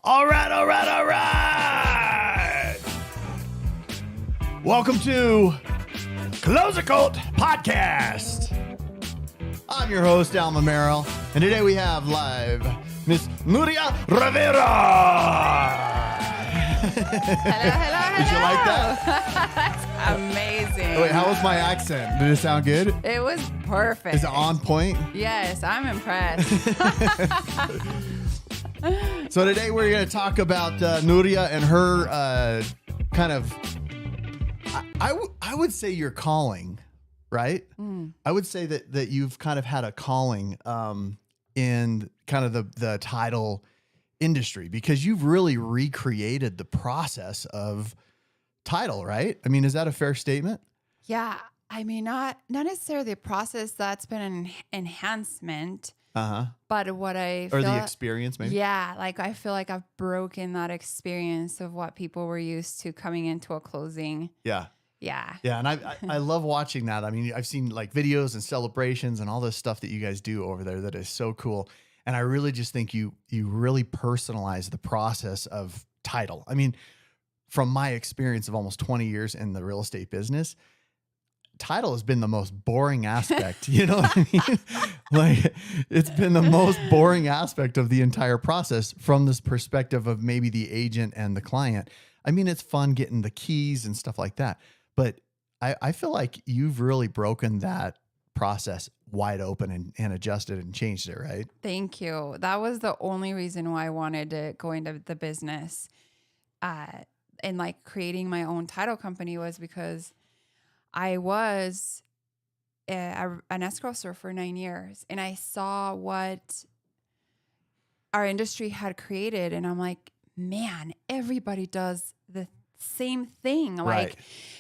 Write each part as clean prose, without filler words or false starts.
All right. Welcome to Clozer Cult Podcast. I'm your host, Al Mamero, and today we have live Miss Nuria Rivera. Hello. Did you like that? That's amazing. Wait, how was my accent? Did it sound good? It was perfect. Is it on point? Yes, I'm impressed. So today we're going to talk about Nuria and her kind of, I would say your calling, right? I would say that you've kind of had a calling in kind of the title industry because you've really recreated the process of title, right? I mean, is that a fair statement? Yeah. I mean, not necessarily the process. That's been an enhancement. But what I feel, or the experience, maybe. Yeah, like I feel like I've broken that experience of what people were used to coming into a closing. Yeah. And I love watching that. I mean, I've seen like videos and celebrations and all this stuff that you guys do over there that is so cool. And I really just think you really personalize the process of title. I mean, from my experience of almost 20 years in the real estate business, title has been the most boring aspect. You know what I mean? Like, it's been the most boring aspect of the entire process from this perspective of maybe the agent and the client. I mean, it's fun getting the keys and stuff like that. But I feel like you've really broken that process wide open and adjusted and changed it, right? Thank you. That was the only reason why I wanted to go into the business and like creating my own title company was because I was an escrower for 9 years, and I saw what our industry had created, and I'm like, man, everybody does the same thing. Right. Like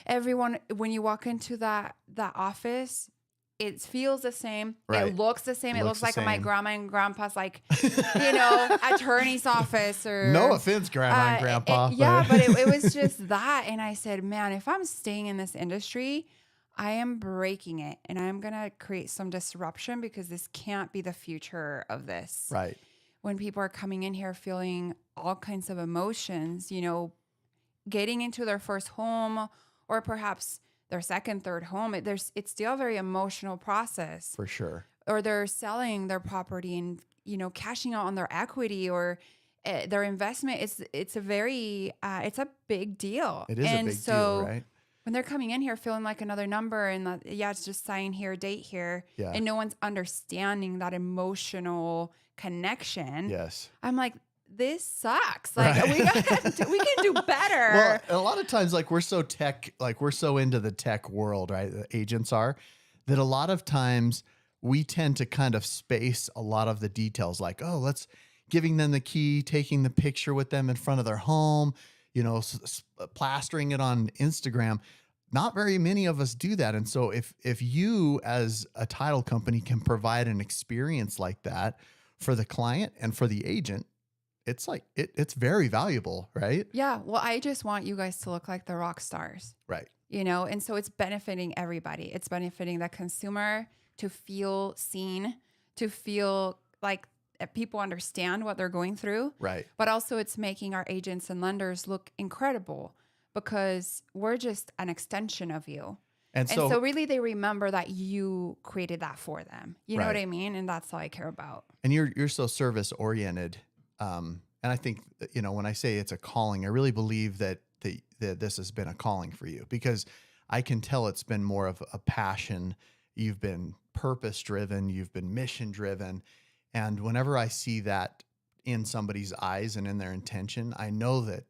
everyone, when you walk into that office, it feels the same. Right. It looks the same. It looks like my same. grandma and grandpa's, like, attorney's office or. No offense, grandma and grandpa. But it was just that. And I said, man, if I'm staying in this industry, I am breaking it and I'm going to create some disruption because this can't be the future of this. Right. When people are coming in here feeling all kinds of emotions, getting into their first home or perhaps their second, third home, it's still a very emotional process. For sure. Or they're selling their property and, cashing out on their equity or their investment. It's a big deal. It is a big deal, right? When they're coming in here feeling like another number and it's just sign here, date here, and no one's understanding that emotional connection. Yes. I'm like, this sucks. Like we can do better. Well, a lot of times, like we're so into the tech world, right? The agents are, that a lot of times we tend to kind of space a lot of the details, like, oh, let's giving them the key, taking the picture with them in front of their home, plastering it on Instagram. Not very many of us do that. And so if you as a title company can provide an experience like that for the client and for the agent, it's like, it's very valuable, right? Yeah. Well, I just want you guys to look like the rock stars. Right. And so it's benefiting everybody. It's benefiting the consumer to feel seen, to feel like people understand what they're going through. Right. But also it's making our agents and lenders look incredible because we're just an extension of you. And so really they remember that you created that for them. You know what I mean? And that's all I care about. And you're so service oriented. And I think, when I say it's a calling, I really believe that this has been a calling for you because I can tell it's been more of a passion. You've been purpose driven. You've been mission driven. And whenever I see that in somebody's eyes and in their intention, I know that,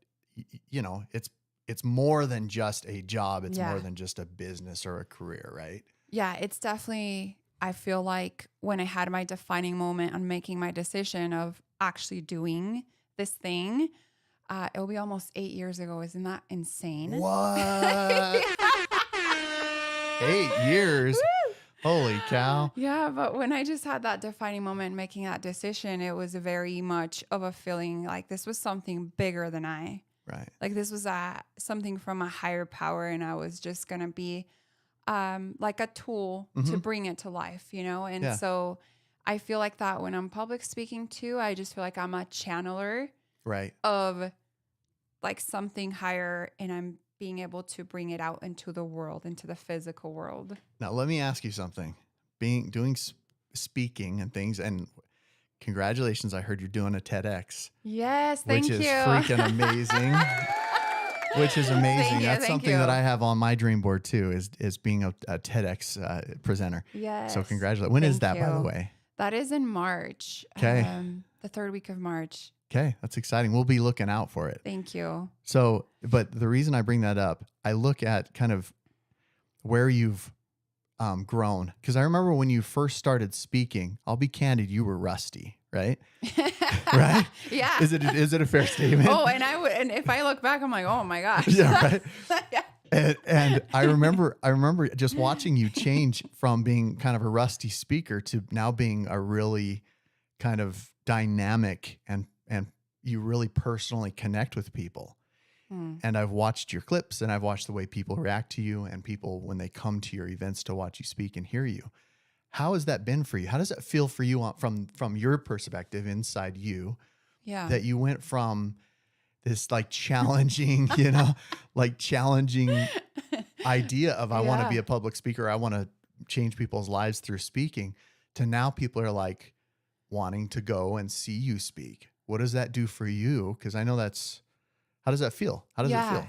it's more than just a job. It's more than just a business or a career, right? Yeah, it's definitely, I feel like when I had my defining moment on making my decision of actually doing this thing, it'll be almost 8 years ago. Isn't that insane? What? 8 years? Woo! Holy cow. Yeah, but when I just had that defining moment making that decision, it was very much of a feeling like this was something bigger than I. Right. Like this was something from a higher power, and I was just going to be like a tool to bring it to life, you know? And Yeah. so I feel like that when I'm public speaking too, I just feel like I'm a channeler Right. of like something higher, and I'm being able to bring it out into the world, into the physical world. Now, let me ask you something. Speaking and things, and congratulations, I heard you're doing a TEDx. Yes, thank which you. is freaking amazing. Which is amazing. That's something that I have on my dream board too, is being a TEDx presenter. Yes. So congratulations. When is that, by the way? That is in March. Okay. The third week of March. Okay. That's exciting. We'll be looking out for it. Thank you. So, but the reason I bring that up, I look at kind of where you've grown. Because I remember when you first started speaking, I'll be candid, you were rusty, right? Right? Yeah. Is it a fair statement? Oh, and if I look back, I'm like, oh my gosh. Yeah, right. Yeah. And I remember just watching you change from being kind of a rusty speaker to now being a really kind of dynamic and you really personally connect with people. And I've watched your clips and I've watched the way people react to you and people when they come to your events to watch you speak and hear you. How has that been for you? How does it feel for you from your perspective inside you? Yeah. That you went from this like challenging, challenging idea of I want to be a public speaker. I want to change people's lives through speaking to now people are like wanting to go and see you speak. What does that do for you? Because I know how does that feel? How does it feel?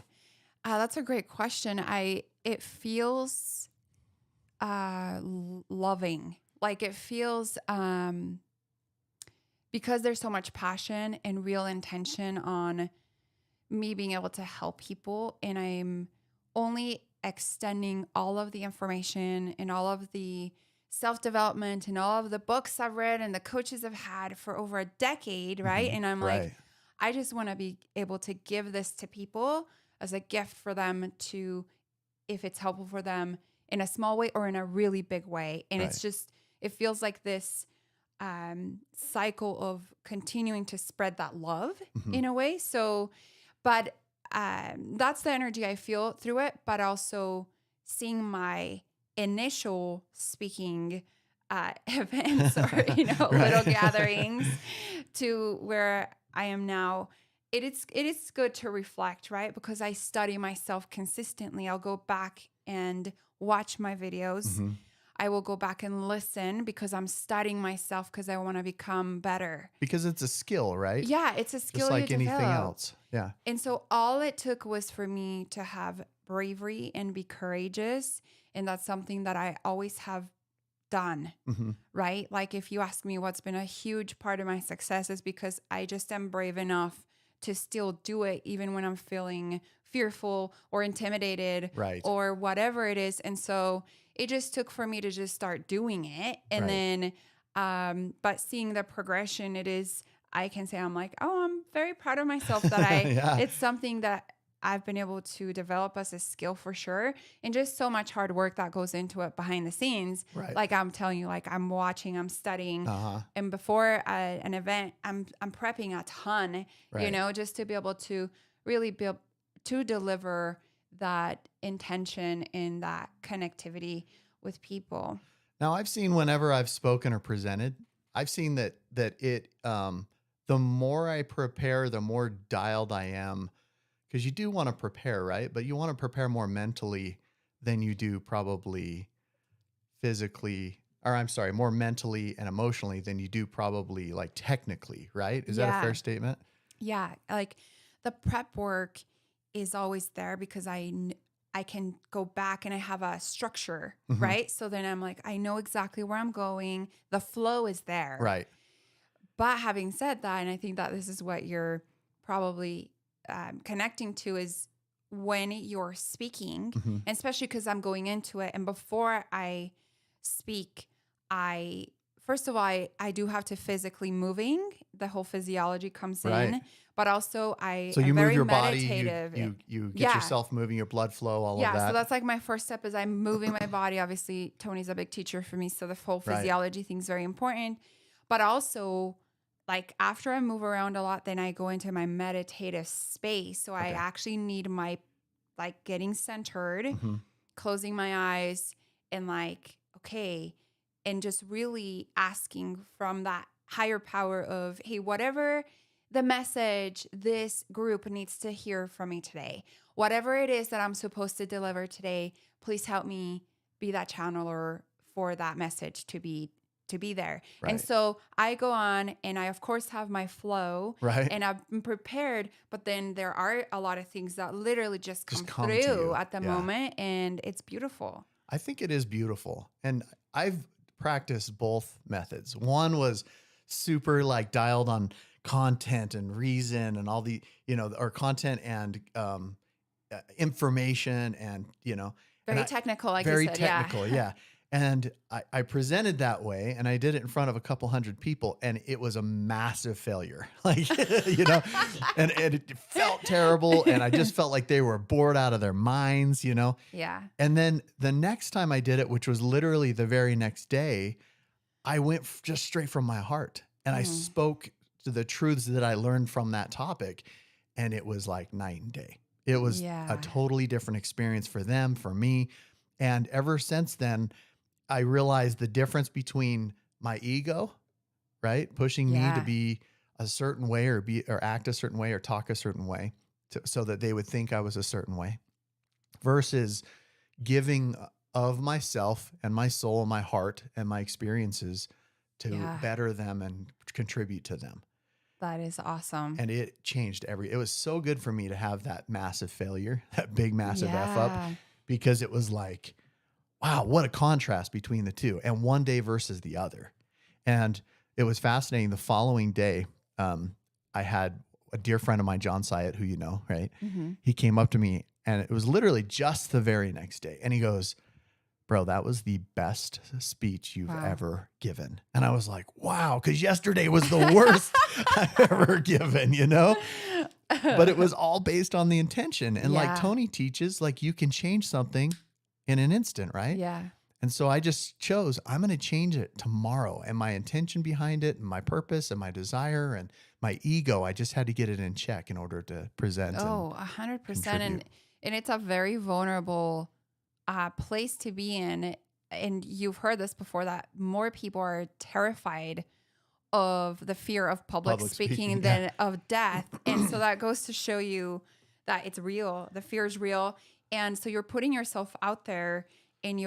That's a great question. It feels loving. Like it feels because there's so much passion and real intention on me being able to help people, and I'm only extending all of the information and all of the self-development and all of the books I've read and the coaches I've had for over a decade, right? And I'm like, I just want to be able to give this to people as a gift for them to, if it's helpful for them in a small way or in a really big way. And it's just, it feels like this cycle of continuing to spread that love in a way. So, but that's the energy I feel through it, but also seeing my initial speaking events or, little gatherings to where I am now. It is good to reflect, right? Because I study myself consistently. I'll go back and watch my videos. I will go back and listen because I'm studying myself because I want to become better. Because it's a skill, right? Yeah, it's a skill just like you anything develop. else. Yeah. And so all it took was for me to have bravery and be courageous. And that's something that I always have done, right? Like if you ask me what's been a huge part of my success is because I just am brave enough to still do it even when I'm feeling fearful or intimidated or whatever it is. And so it just took for me to just start doing it. And then, but seeing the progression, I can say I'm like, oh, I'm very proud of myself that it's something that I've been able to develop as a skill for sure. And just so much hard work that goes into it behind the scenes. Like I'm telling you, like I'm watching, I'm studying. And before an event, I'm prepping a ton, just to be able to really be able to deliver that intention and that connectivity with people. Now I've seen whenever I've spoken or presented, I've seen that it, the more I prepare, the more dialed I am. Because you do want to prepare, right? But you want to prepare more mentally than you do probably physically, more mentally and emotionally than you do probably like technically, right? Is that a fair statement? Yeah. Like the prep work is always there because I can go back and I have a structure, right? So then I'm like, I know exactly where I'm going. The flow is there. Right. But having said that, and I think that this is what you're probably connecting to is when you're speaking, and especially because I'm going into it. And before I speak, first of all, I do have to physically moving. The whole physiology comes in, but also so you am move very your meditative. body, you get yourself moving, your blood flow, all of that. Yeah, so that's like my first step is I'm moving my body. Obviously, Tony's a big teacher for me, so the whole physiology thing is very important. But also, like after I move around a lot, then I go into my meditative space. So I actually need my like getting centered, closing my eyes and like, okay, and just really asking from that higher power of, hey, whatever the message this group needs to hear from me today, whatever it is that I'm supposed to deliver today, please help me be that channeler for that message to be there. Right. And so I go on and I of course have my flow, Right. and I've been prepared, but then there are a lot of things that literally just come come to through you. at the moment, and it's beautiful. I think it is beautiful. And I've practiced both methods. One was super like dialed on content and reason and all the, or content and information and, Very technical, like very you said. technical. Yeah. And I presented that way, and I did it in front of a couple hundred people, and it was a massive failure. Like, and it felt terrible. And I just felt like they were bored out of their minds, Yeah. And then the next time I did it, which was literally the very next day, I went just straight from my heart, and I spoke to the truths that I learned from that topic. And it was like night and day. It was a totally different experience for them, for me. And ever since then, I realized the difference between my ego, right? Pushing me to be a certain way or act a certain way or talk a certain way so that they would think I was a certain way, versus giving of myself and my soul and my heart and my experiences to better them and contribute to them. That is awesome. And it changed it was so good for me to have that massive failure, that big, massive F up, because it was like, wow, what a contrast between the two, and one day versus the other. And it was fascinating. The following day, I had a dear friend of mine, John Syatt, who you know, right? Mm-hmm. He came up to me, and it was literally just the very next day. And he goes, bro, that was the best speech you've ever given. And I was like, wow, because yesterday was the worst I've ever given, But it was all based on the intention. And like Tony teaches, like you can change something in an instant, right? Yeah. And so I just chose, I'm going to change it tomorrow. And my intention behind it and my purpose and my desire and my ego, I just had to get it in check in order to present. 100%. And it's a very vulnerable place to be in. And you've heard this before, that more people are terrified of the fear of public speaking than of death. And so that goes to show you that it's real. The fear is real. And so you're putting yourself out there, and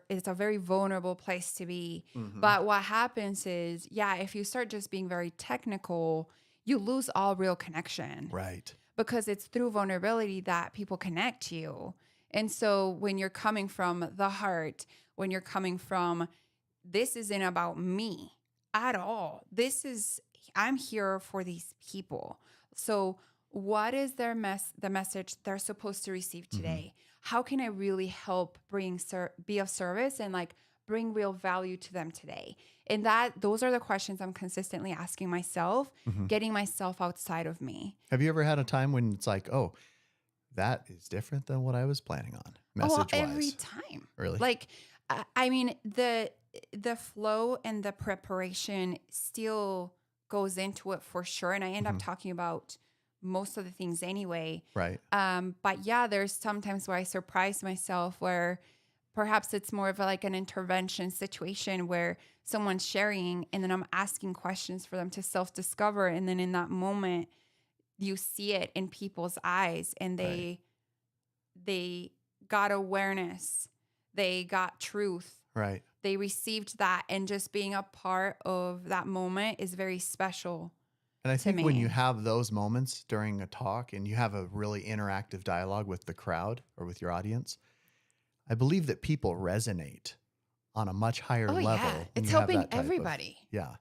it's a very vulnerable place to be. Mm-hmm. But what happens is, if you start just being very technical, you lose all real connection. Right. Because it's through vulnerability that people connect to you. And so when you're coming from the heart, when you're coming from, this isn't about me at all. I'm here for these people. So what is the message they're supposed to receive today? Mm-hmm. How can I really help be of service and like bring real value to them today? And those are the questions I'm consistently asking myself, getting myself outside of me. Have you ever had a time when it's like, oh, that is different than what I was planning on, message-wise? Every time. Really? Like, I mean, the flow and the preparation still goes into it for sure. And I end up talking about most of the things anyway. Right. But there's sometimes where I surprise myself, where perhaps it's more of like an intervention situation where someone's sharing and then I'm asking questions for them to self-discover. And then in that moment, you see it in people's eyes, and they got awareness. They got truth. Right. They received that, and just being a part of that moment is very special. And I think when you have those moments during a talk and you have a really interactive dialogue with the crowd or with your audience, I believe that people resonate on a much higher level. Yeah. It's helping everybody. Yeah.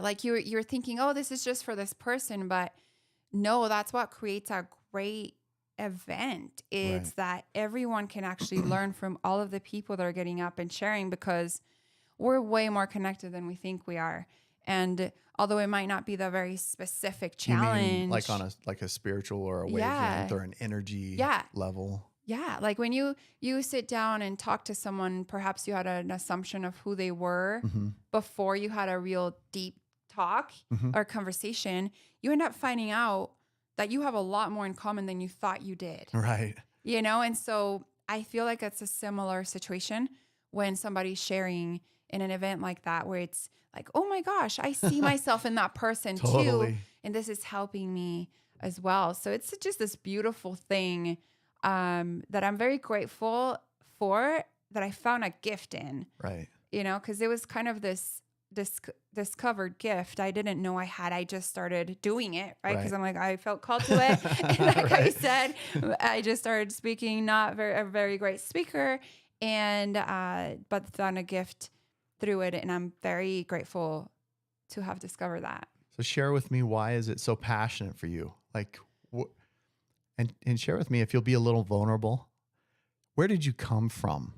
Like you're thinking, oh, this is just for this person, but no, that's what creates a great event. It's that everyone can actually learn from all of the people that are getting up and sharing, because we're way more connected than we think we are. And although it might not be the very specific challenge, you mean like on a spiritual or a wavelength or an energy level. Yeah. Like when you sit down and talk to someone, perhaps you had an assumption of who they were before you had a real deep talk or conversation, you end up finding out that you have a lot more in common than you thought you did. Right. And so I feel like it's a similar situation when somebody's sharing in an event like that, where it's like, oh my gosh, I see myself in that person too. Totally. And this is helping me as well. So it's just this beautiful thing that I'm very grateful for, that I found a gift in, Right. you know, because it was kind of this discovered gift I didn't know I had. I just started doing it, right? Because I'm like, I felt called to it. And like I said, I just started speaking, not a very great speaker, and but found a gift through it. And I'm very grateful to have discovered that. So share with me, why is it so passionate for you? Like, and share with me, if you'll be a little vulnerable, where did you come from?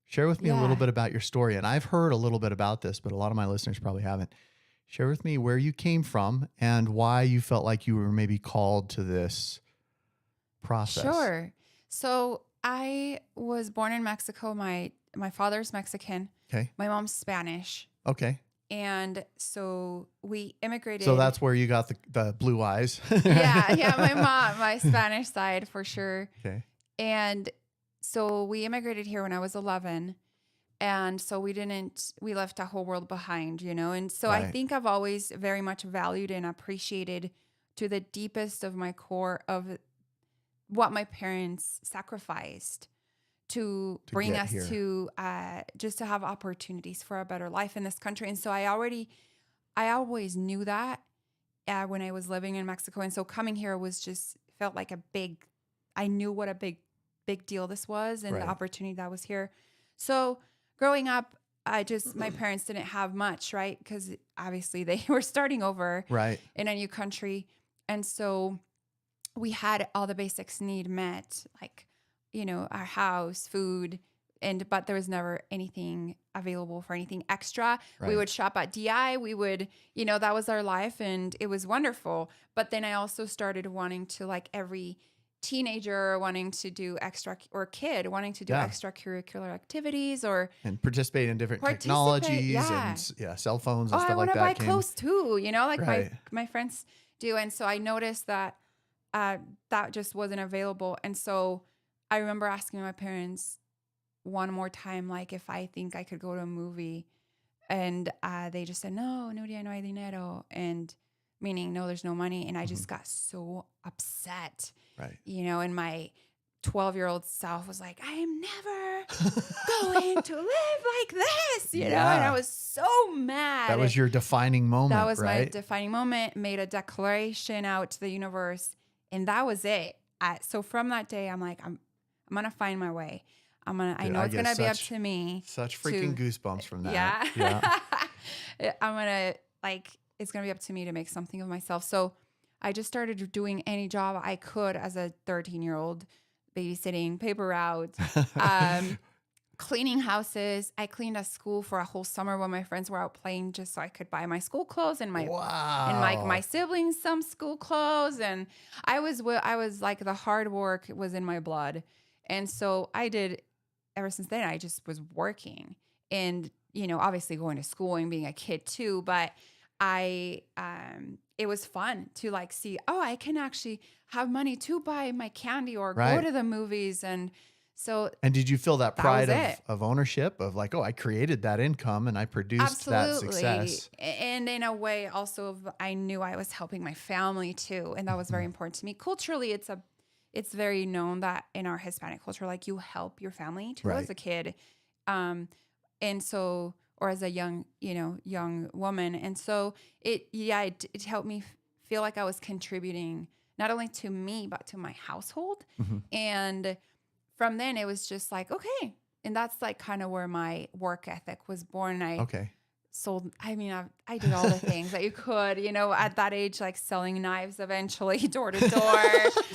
Share with me a little bit about your story. And I've heard a little bit about this, but a lot of my listeners probably haven't. Share with me where you came from and why you felt like you were maybe called to this process. Sure. So I was born in Mexico. My father's Mexican. Okay. My mom's Spanish. Okay. And so we immigrated. So that's where you got the blue eyes. Yeah. My Spanish side for sure. Okay. And so we immigrated here when I was 11. And so we left a whole world behind, you know? And so I think I've always very much valued and appreciated to the deepest of my core of what my parents sacrificed to bring us here. to just to have opportunities for a better life in this country. And so I always knew that when I was living in Mexico. And so coming here felt like I knew what a big deal this was, and the opportunity that was here. So growing up, my parents didn't have much, right? Because obviously they were starting over in a new country. And so we had all the basics met, like, you know, our house, food, but there was never anything available for anything extra. We would shop at DI. We would, you know, that was our life, and it was wonderful. But then I also started wanting to, like every teenager wanting to do extracurricular activities and participate in different technologies and cell phones and stuff like that. I want to buy clothes too, you know, like my friends do. And so I noticed that that just wasn't available. And so I remember asking my parents one more time, like, if I think I could go to a movie, and they just said, no, Nuria, no hay dinero. And meaning, no, there's no money. And I just got so upset. Right. You know, and my 12-year-old self was like, I am never going to live like this, you know? And I was so mad. That was your defining moment, That was my defining moment, made a declaration out to the universe, and that was it. So from that day, I'm like, I'm going to find my way. I know it's going to be up to me. Such freaking goosebumps from that. Yeah. I'm going to, it's going to be up to me to make something of myself. So I just started doing any job I could as a 13-year-old, babysitting, paper routes, cleaning houses. I cleaned a school for a whole summer when my friends were out playing, just so I could buy my school clothes and my siblings some school clothes. And I was like, the hard work was in my blood. And so I did, ever since then, I just was working and, you know, obviously going to school and being a kid too, but it was fun to see, I can actually have money to buy my candy or go to the movies. And so, and did you feel that pride of ownership of like, I created that income and I produced that success? And in a way also, I knew I was helping my family too. And that was very important to me. Culturally, it's very known that in our Hispanic culture, like, you help your family too as a kid. And so, or as a young woman. And so it helped me feel like I was contributing not only to me, but to my household. And from then it was just like, okay. And that's like kind of where my work ethic was born. I did all the things that you could, you know, at that age, like selling knives eventually door to door.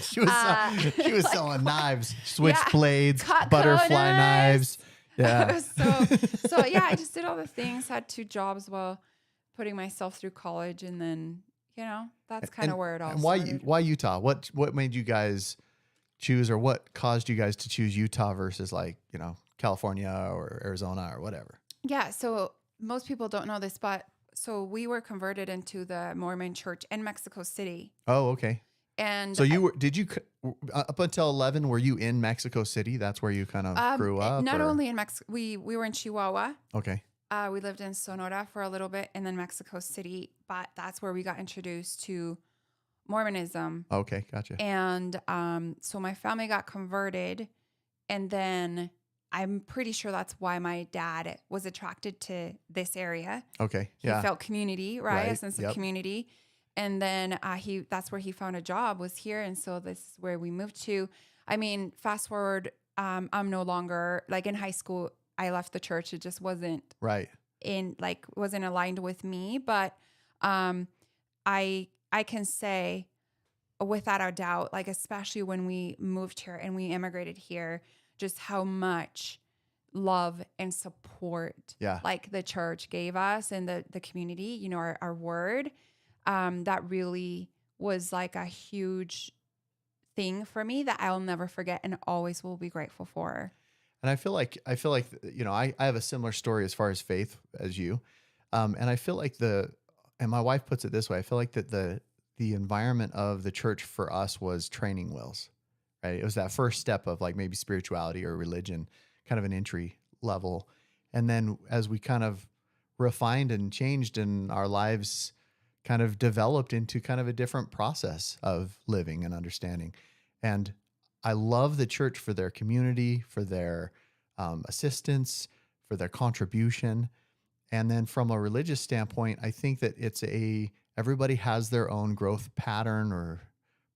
She was selling knives, switchblades, butterfly knives. Yeah. so yeah, I just did all the things, had 2 jobs while putting myself through college. And then, you know, that's kind of where it all started. And why Utah? What made you guys choose, or what caused you guys to choose Utah versus, like, you know, California or Arizona or whatever? Yeah. So most people don't know this, but so we were converted into the Mormon church in Mexico City. Oh, okay. And so did you up until 11, were you in Mexico City? That's where you kind of grew up? Not or? only in Mexico, we were in Chihuahua. Okay. We lived in Sonora for a little bit and then Mexico City, but that's where we got introduced to Mormonism. Okay. Gotcha. And so my family got converted, and then I'm pretty sure that's why my dad was attracted to this area. Okay. He Yeah. felt community, right? A Right. sense of Yep. community. And then that's where he found a job, was here. And so this is where we moved to. I mean, fast forward, I'm no longer, like in high school, I left the church. It just wasn't Right. wasn't aligned with me. But I can say without a doubt, like especially when we moved here and we immigrated here, just how much love and support Yeah. like the church gave us and the community, you know, our word, that really was like a huge thing for me that I'll never forget and always will be grateful for. And I feel like, you know, I have a similar story as far as faith as you. And I feel like and my wife puts it this way, I feel like that the environment of the church for us was training wheels, right? It was that first step of like maybe spirituality or religion, kind of an entry level. And then as we kind of refined and changed and our lives kind of developed into kind of a different process of living and understanding. And I love the church for their community, for their assistance, for their contribution. And then from a religious standpoint, I think that everybody has their own growth pattern or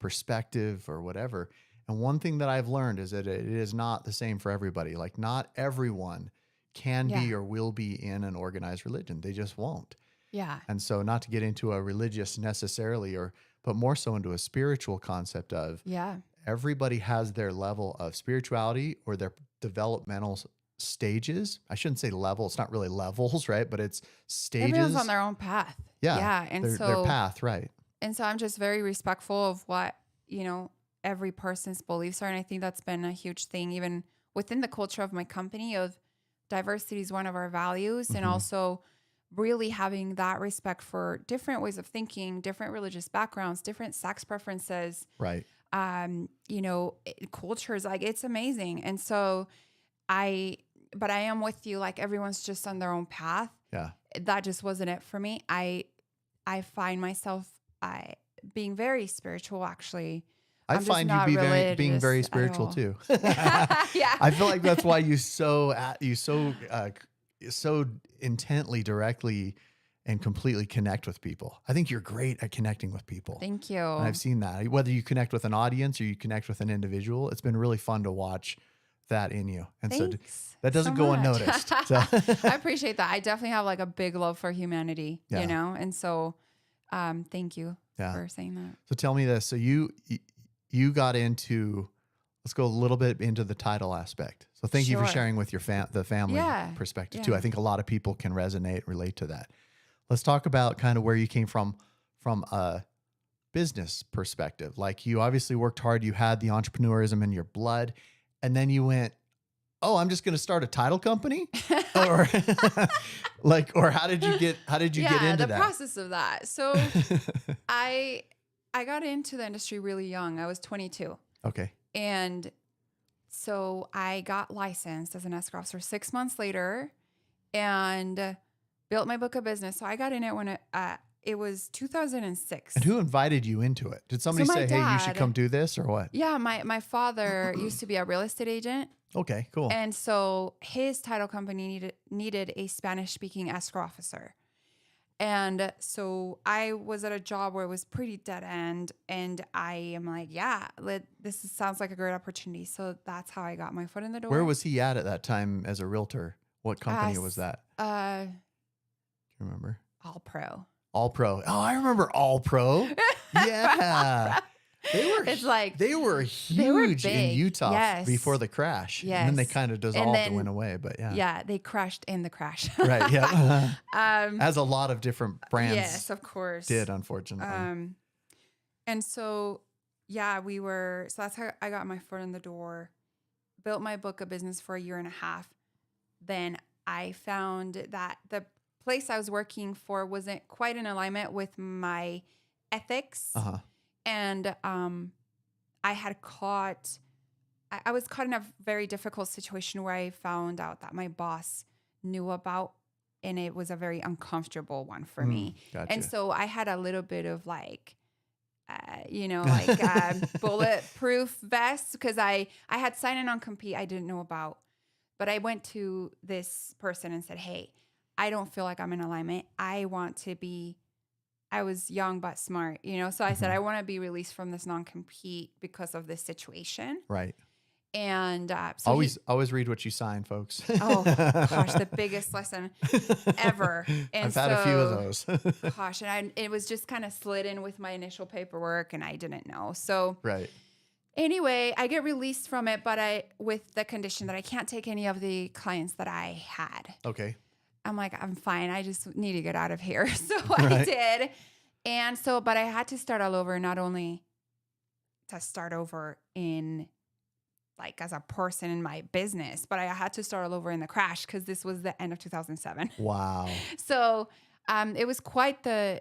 perspective or whatever. And one thing that I've learned is that it is not the same for everybody. Like not everyone can be or will be in an organized religion. They just won't. Yeah. And so not to get into a religious necessarily, but more so into a spiritual concept of everybody has their level of spirituality or their developmental stages. I shouldn't say level. It's not really levels, right? But it's stages. Everyone's on their own path. Yeah. Yeah. And their path, right. And so I'm just very respectful of what, you know, every person's beliefs are. And I think that's been a huge thing, even within the culture of my company, of diversity is one of our values. And also really having that respect for different ways of thinking, different religious backgrounds, different sex preferences. Right. You know, cultures, like it's amazing. And so but I am with you, like everyone's just on their own path. Yeah. That just wasn't it for me. I find myself being very spiritual, actually. I find you being very spiritual too. Yeah. I feel like that's why you so intently, directly, and completely connect with people. I think you're great at connecting with people. Thank you. And I've seen that. Whether you connect with an audience or you connect with an individual, it's been really fun to watch that in you. And Thanks so that doesn't so go much. unnoticed. So. I appreciate that. I definitely have like a big love for humanity, you know? And so thank you for saying that. So tell me this. So you got into, let's go a little bit into the title aspect. So thank you for sharing with your the family perspective too. I think a lot of people can relate to that. Let's talk about kind of where you came from a business perspective. Like you obviously worked hard. You had the entrepreneurism in your blood, and then you went, "Oh, I'm just going to start a title company," or or how did you get into that? The process of that. So I got into the industry really young. I was 22. Okay. And so I got licensed as an escrow officer 6 months later and built my book of business. So I got in it when it was 2006. And who invited you into it? Did somebody say, "Hey, you should come do this," or what? Yeah, my father used to be a real estate agent. Okay, cool. And so his title company needed a Spanish-speaking escrow officer. And so I was at a job where it was pretty dead end. And I am like, this sounds like a great opportunity. So that's how I got my foot in the door. Where was he at that time as a realtor? What company was that? Do you remember? All Pro. All Pro. Oh, I remember All Pro. Yeah. They were huge in Utah before the crash. Yes. And then they kind of dissolved and went away, but yeah. Yeah, they crashed in the crash. Right, yeah. As a lot of different brands yes, of course. did, unfortunately. And so, so that's how I got my foot in the door, built my book of business for a year and a half. Then I found that the place I was working for wasn't quite in alignment with my ethics. Uh-huh. And I was caught in a very difficult situation where I found out that my boss knew about, and it was a very uncomfortable one for me. Gotcha. And so I had a little bit of like, like bulletproof vest because I had signed a non-compete I didn't know about. But I went to this person and said, hey, I don't feel like I'm in alignment. I was young but smart, So I said, I want to be released from this non-compete because of this situation. Right. And so always read what you sign, folks. Oh gosh, the biggest lesson ever. And I've had a few of those. Gosh, and it was just kind of slid in with my initial paperwork, and I didn't know. So right. Anyway, I get released from it, but with the condition that I can't take any of the clients that I had. Okay. I'm like, I'm fine. I just need to get out of here. So Right. I did. And so, but I had to start all over, not only to start over in like as a person in my business, but I had to start all over in the crash because this was the end of 2007. Wow. So it was quite the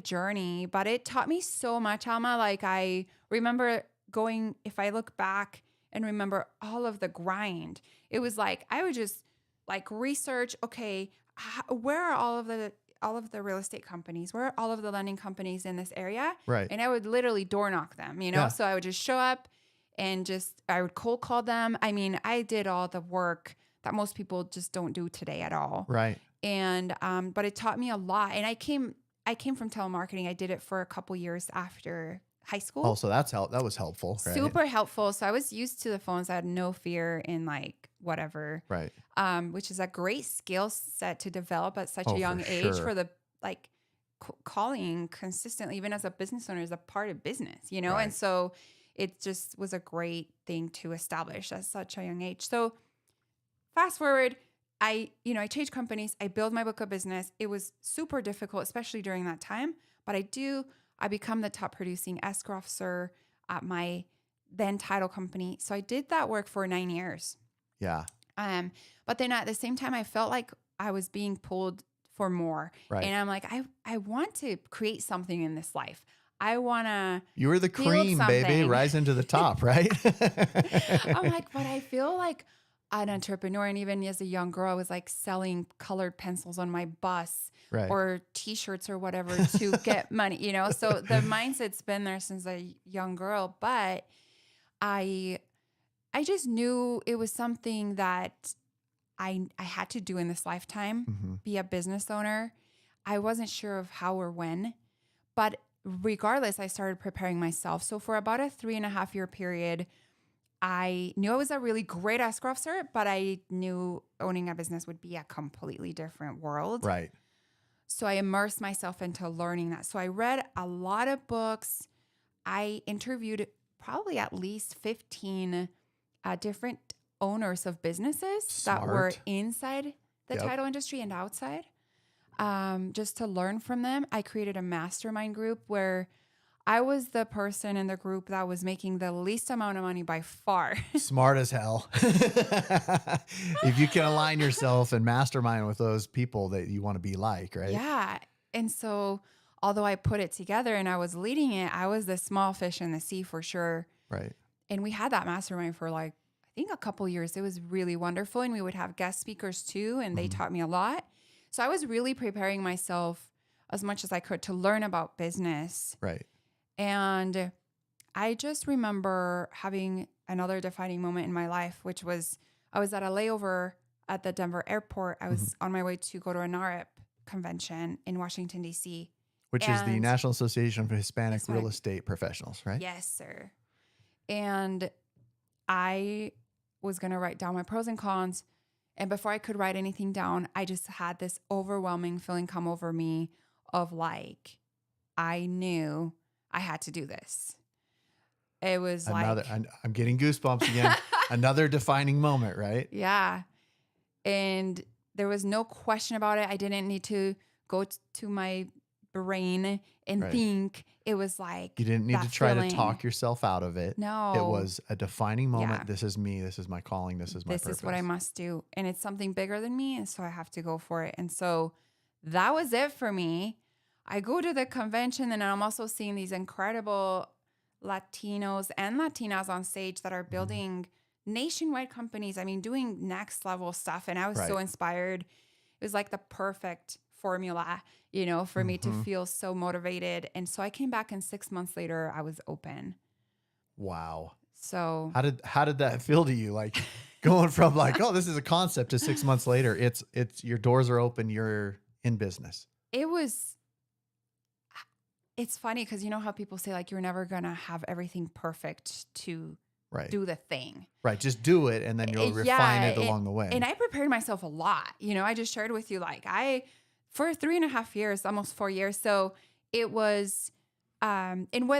journey, but it taught me so much, Alma. Like I remember if I look back and remember all of the grind, it was like, I would just like research, okay, where are all of the real estate companies? Where are all of the lending companies in this area? Right. And I would literally door knock them, Yeah. So I would just show up and I would cold call them. I mean, I did all the work that most people just don't do today at all. Right. And, but it taught me a lot. And I came from telemarketing. I did it for a couple years after high school. Oh, so that was helpful. Right? Super helpful. So I was used to the phones. I had no fear in like whatever. Right. Which is a great skill set to develop at such a young for age sure. for the like calling consistently, even as a business owner, is a part of business, Right. And so it just was a great thing to establish at such a young age. So fast forward, I changed companies. I built my book of business. It was super difficult, especially during that time. But I become the top producing escrow officer at my then title company. So I did that work for 9 years. Yeah. But then at the same time, I felt like I was being pulled for more. Right. And I'm like, I want to create something in this life. I want to. You were the build cream, baby, something. rising to the top, right? I'm like, but I feel like an entrepreneur. And even as a young girl, I was like selling colored pencils on my bus Right. or T-shirts or whatever to get money, So the mindset's been there since a young girl. But I just knew it was something that I had to do in this lifetime, be a business owner. I wasn't sure of how or when, but regardless, I started preparing myself. So for about a 3.5 year period, I knew I was a really great escrow officer, but I knew owning a business would be a completely different world. Right. So I immersed myself into learning that. So I read a lot of books. I interviewed probably at least 15 different owners of businesses that were inside the title industry and outside, just to learn from them. I created a mastermind group where I was the person in the group that was making the least amount of money by far. Smart as hell. If you can align yourself and mastermind with those people that you want to be like, right? Yeah. And so although I put it together and I was leading it, I was the small fish in the sea for sure. Right. And we had that mastermind for like, I think a couple years. It was really wonderful. And we would have guest speakers too. And they taught me a lot. So I was really preparing myself as much as I could to learn about business. Right. And I just remember having another defining moment in my life, which was I was at a layover at the Denver airport. I was on my way to go to a NAREP convention in Washington, D.C. Which is the National Association for Hispanic Hispanic. Real Estate Professionals, right? Yes, sir. And I was going to write down my pros and cons. And before I could write anything down, I just had this overwhelming feeling come over me of like, I knew I had to do this. It was I'm getting goosebumps again. Another defining moment, right? Yeah. And there was no question about it. I didn't need to go to my brain and think. It was like you didn't need to try to talk yourself out of it. No. It was a defining moment. Yeah. This is me. This is my calling. This is my purpose. This is what I must do. And it's something bigger than me. And so I have to go for it. And so that was it for me. I go to the convention and I'm also seeing these incredible Latinos and Latinas on stage that are building nationwide companies. I mean, doing next level stuff. And I was so inspired. It was like the perfect formula, for me to feel so motivated. And so I came back, and 6 months later I was open. Wow. So how did that feel to you? Like going from like, oh, this is a concept, to 6 months later, it's your doors are open, you're in business. It's funny because you know how people say like, you're never going to have everything perfect to do the thing. Right. Just do it. And then you'll refine it along the way. And I prepared myself a lot. I just shared with you, like for 3.5 years, almost 4 years. So it was, and whether